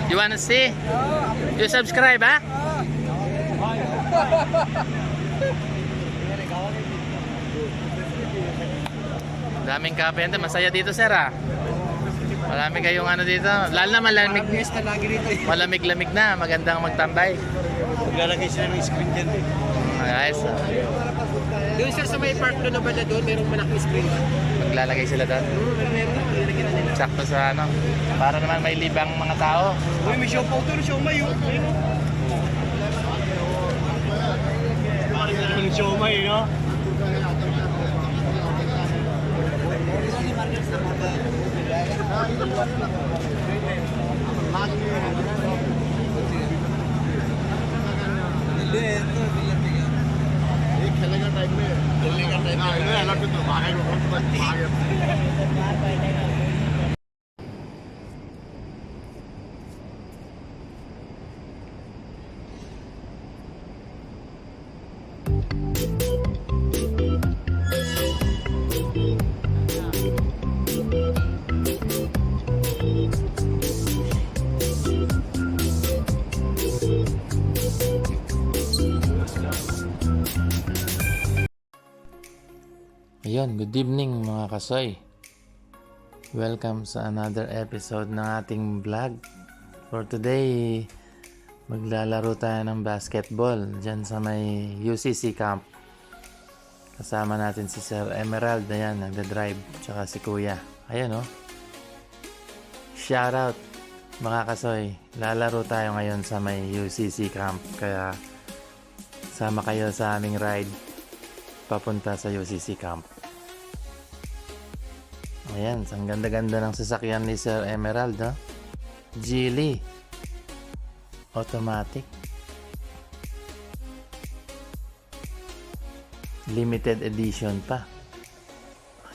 You wanna see? You subscribe, ha? Daming kapente. Masaya dito, sir, ha? Marami kayong ano dito. Lalo na malamig. Malamig-lamig na. Magandang magtambay. Maglalagay sila ng screen dyan. Ayos. Doon sir sa may park doon na bala doon, merong malaking screen. Maglalagay sila doon. Meron. Nilagyan na nila. Sakto sa ano. Para naman may libang mga tao. Uy, may show pa ito. Show may yun. Yung show may, no? Ayun, good evening mga kasoy. Welcome sa another episode ng ating vlog. For today, maglalaro tayo ng basketball dyan sa may UCC camp. Kasama natin si Sir Emerald, ayan, nagda-drive, tsaka si Kuya. Ayan, oh. Shoutout mga kasoy. Lalaro tayo ngayon sa may UCC camp. Kaya sama kayo sa aming ride papunta sa UCC camp. Ayan, ang ganda-ganda ng sasakyan ni Sir Emerald, no? Geely automatic, limited edition pa.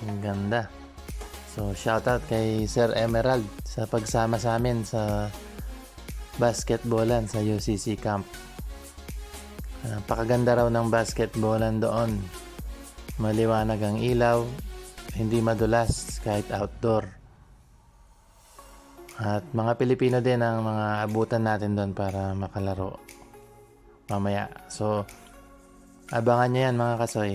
Ang ganda. So shoutout kay Sir Emerald sa pagsama sa amin sa basketballan sa UCC camp. Napakaganda raw ng basketballan doon. Maliwanag ang ilaw, hindi madulas kahit outdoor. At mga Pilipino din ang mga abutan natin doon para makalaro mamaya. So abangan nyo yan mga kasoy.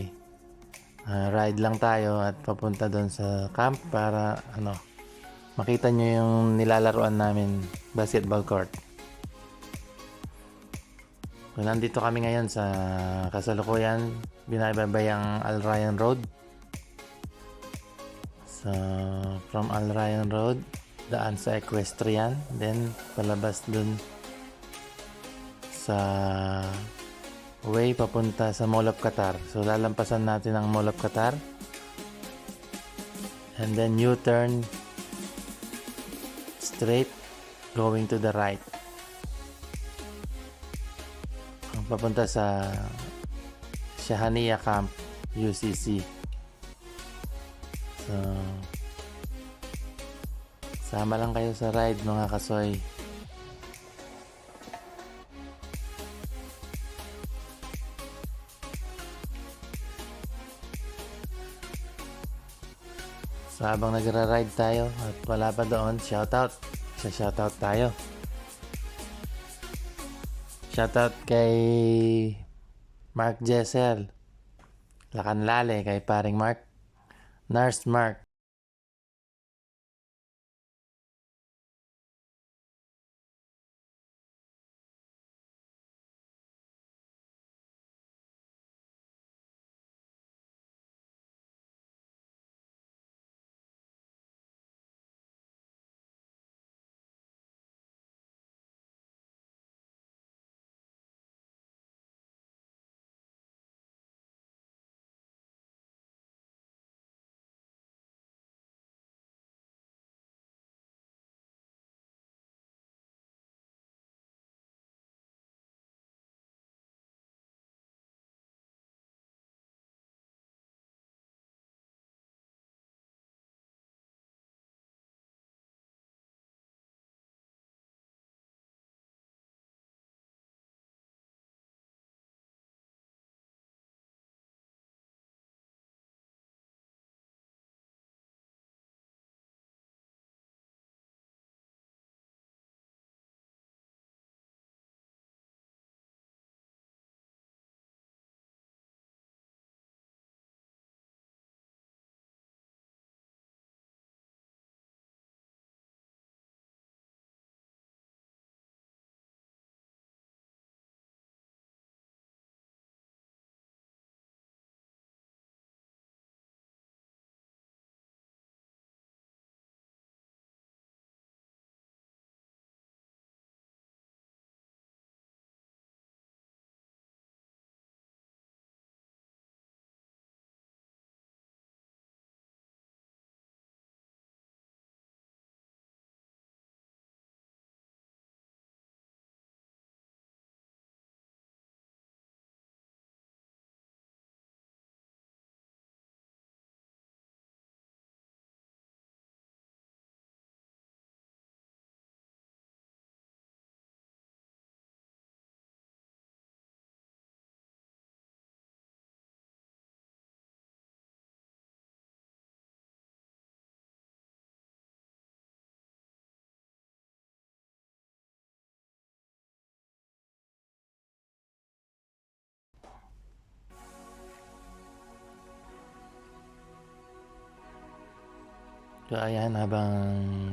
Ride lang tayo at papunta doon sa camp para makita nyo yung nilalaruan namin basketball court. So, nandito kami ngayon sa kasalukuyan, binaybay ang Al Ryan Road. So, from Al Ryan Road, daan sa Equestrian, then palabas dun sa way papunta sa Mall of Qatar. So, lalampasan natin ang Mall of Qatar. And then U-turn straight, going to the right. Papunta sa Shahaniya Camp, UCC. So, sama lang kayo sa ride mga kasoy. So, habang nagra-ride tayo at wala pa doon, shoutout. Shoutout tayo. Shoutout kay Mark Jessel, Lacanlale, kay paring Mark, Nurse Mark, So ayan, habang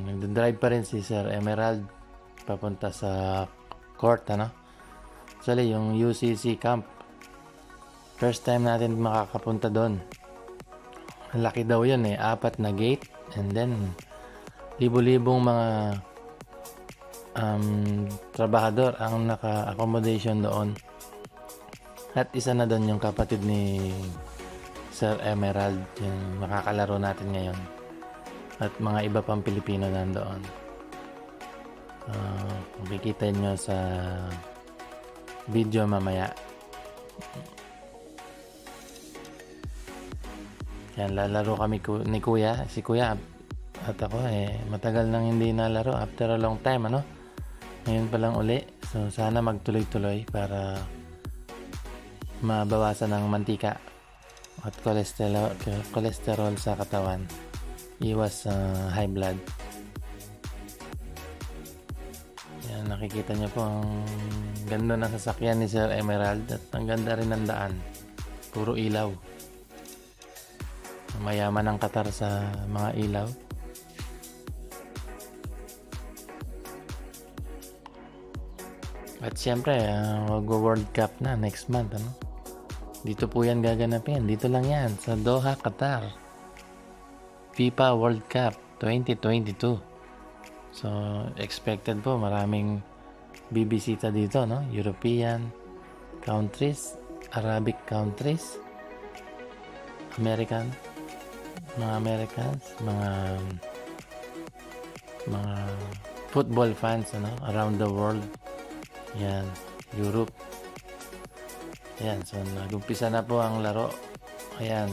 nagdadrive pa rin si Sir Emerald papunta sa court, ano? Actually, yung UCC camp, first time natin makakapunta doon. Ang laki daw yun eh, 4 na gate, and then libo-libong mga trabahador ang naka-accommodation doon. At isa na doon yung kapatid ni Sir Emerald, yung makakalaro natin ngayon. At mga iba pang Pilipino nandoon. Makikita nyo sa video mamaya. Yan, lalaro kami ni Kuya. Si Kuya at ako matagal nang hindi nalaro after a long time, ano? Ngayon pa lang uli. So sana magtuloy-tuloy para mabawasan ng mantika at cholesterol sa katawan. Iwas high blood. Yan, nakikita nyo po ang ganda ng sasakyan ni Sir Emerald at ang ganda rin ng daan. Puro ilaw. Mayaman ang Qatar sa mga ilaw. At syempre, mag-World Cup na next month, ano? Dito po yan gaganapin. Dito lang yan sa Doha, Qatar. FIFA World Cup 2022. So, expected po maraming bibisita dito, no? European countries, Arabic countries, American, mga Americans, mga football fans, ano? Around the world. Yan, Europe. Ayan, so nag-umpisa na po ang laro. Ayan.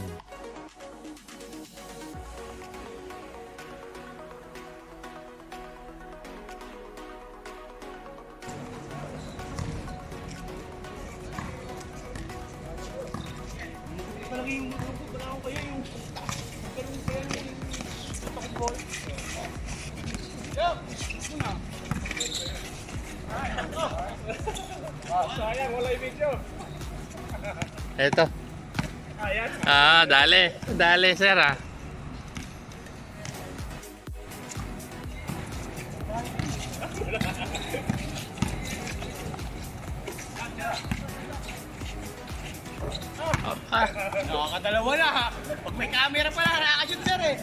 Sayang, wala yung video. Eto. Dali. Dali, sir, ah. Nakakadalawa na ha. Pag may camera pala, nakakashoot sir eh.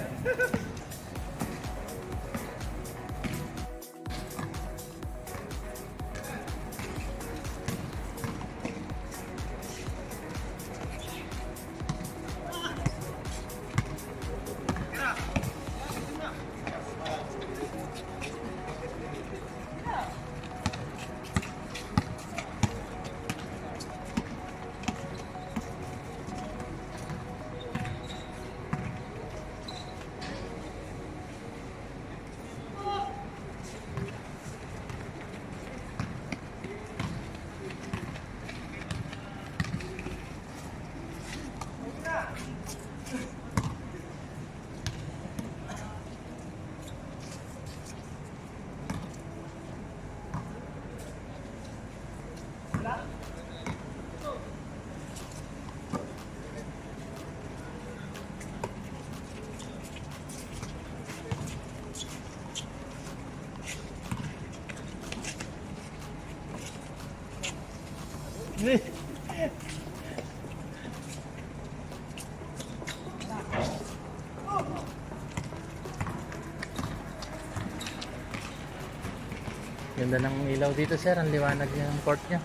Ganda ng ilaw dito, sir. Ang liwanag ng court niya.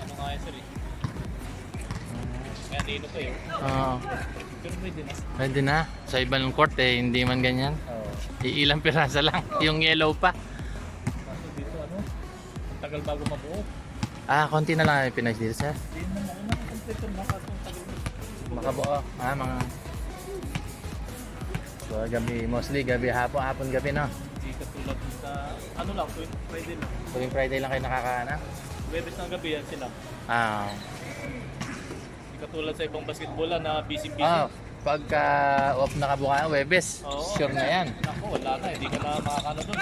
Ano nga yan sir eh? Kaya dito to eh. Oo. Pero pwede na. Pwede na. Sa ibang court hindi man ganyan. Oo. Ilang pirasa lang. Yung yellow pa. Kaso dito ano? Ang tagal bago mabuo. Konti na lang yung Pinoy dito, sir. Hindi naman ako na-complete na kaso ang tagal. Makabuo. Mga... So, gabi, mostly gabi, hapon gabi, no? Hindi katulad sa ano lang, Friday lang. Tuwing Friday lang kayo nakakaana? Webes ng gabi yan sila. Hindi katulad sa ibang basketball na busy-busy. Pagka off na kabukaan, Webes, Oo. sure na yan. Ako, wala na. Hindi ka na makakano doon.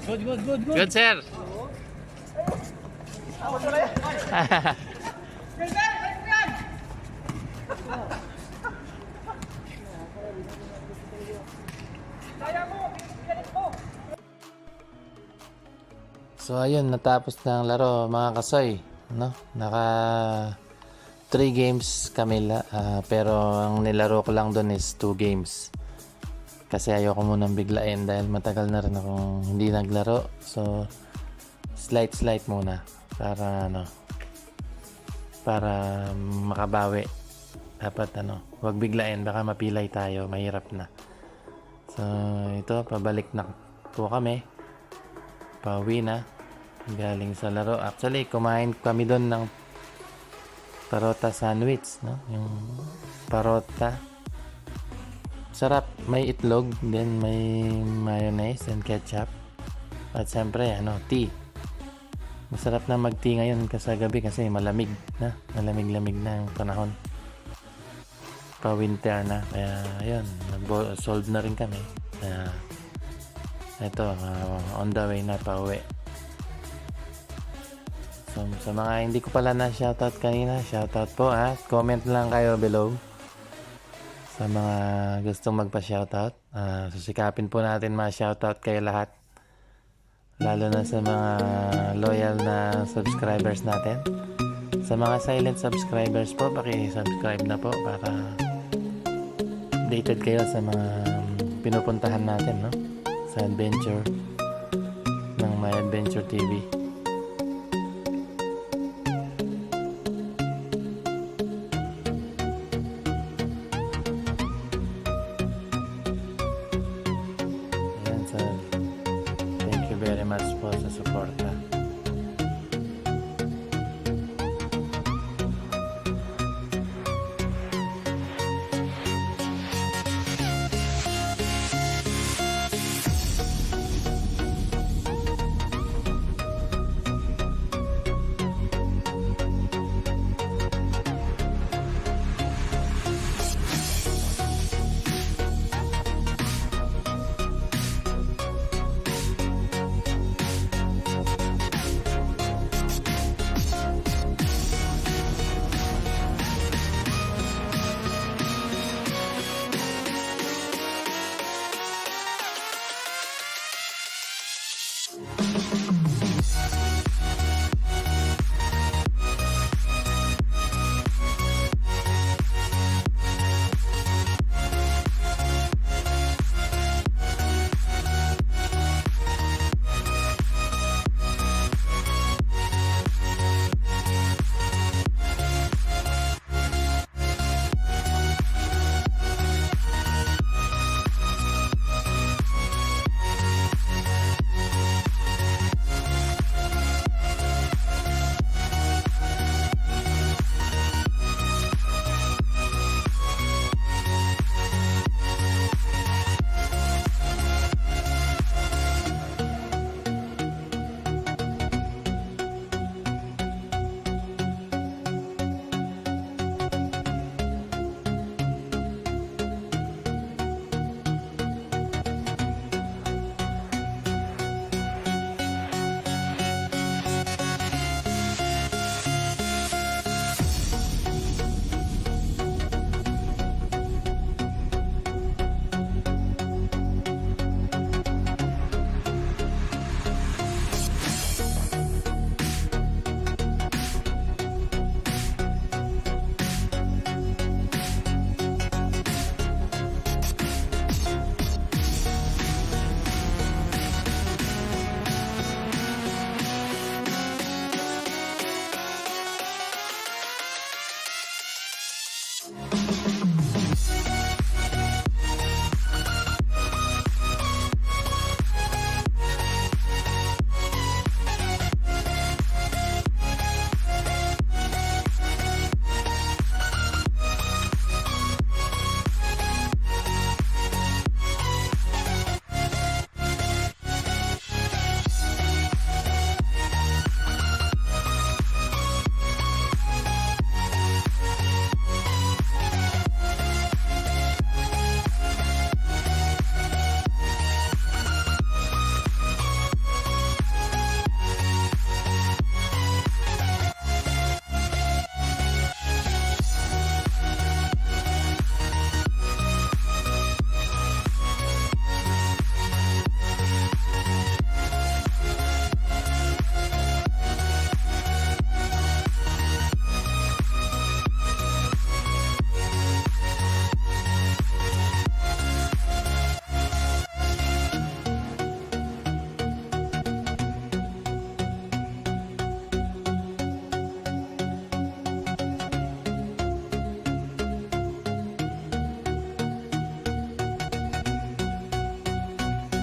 Good. Good, sir! So ayun, natapos na ang laro mga kasoy, no? Naka 3 games kami pero ang nilaro ko lang doon is 2 games. Kasi ayoko munang biglain dahil matagal na rin akong hindi naglaro. So slight muna para makabawi. Dapat huwag biglain, baka mapilay tayo, mahirap na. So ito, pabalik na po kami. Pauwi na galing sa laro. Actually, kumain kami doon ng parota sandwich, no? Yung parota. Sarap, may itlog, then may mayonnaise and ketchup. At siyempre, tea. Masarap na mag-tea ngayon sa gabi kasi malamig na. Malamig-lamig na yung panahon. Pa-winter na. Kaya, ayun, solve na rin kami. Kaya, ito, on the way na pa uwi. So, sa mga hindi ko pala na shoutout kanina, shoutout po at comment lang kayo below. Sa mga gustong magpa-shoutout, susikapin po natin ma-shoutout kayo lahat. Lalo na sa mga loyal na subscribers natin. Sa mga silent subscribers po, paki-subscribe na po para updated kayo sa mga pinupuntahan natin, no? Sa adventure ng My Adventure TV. Ayan, so thank you very much po sa support.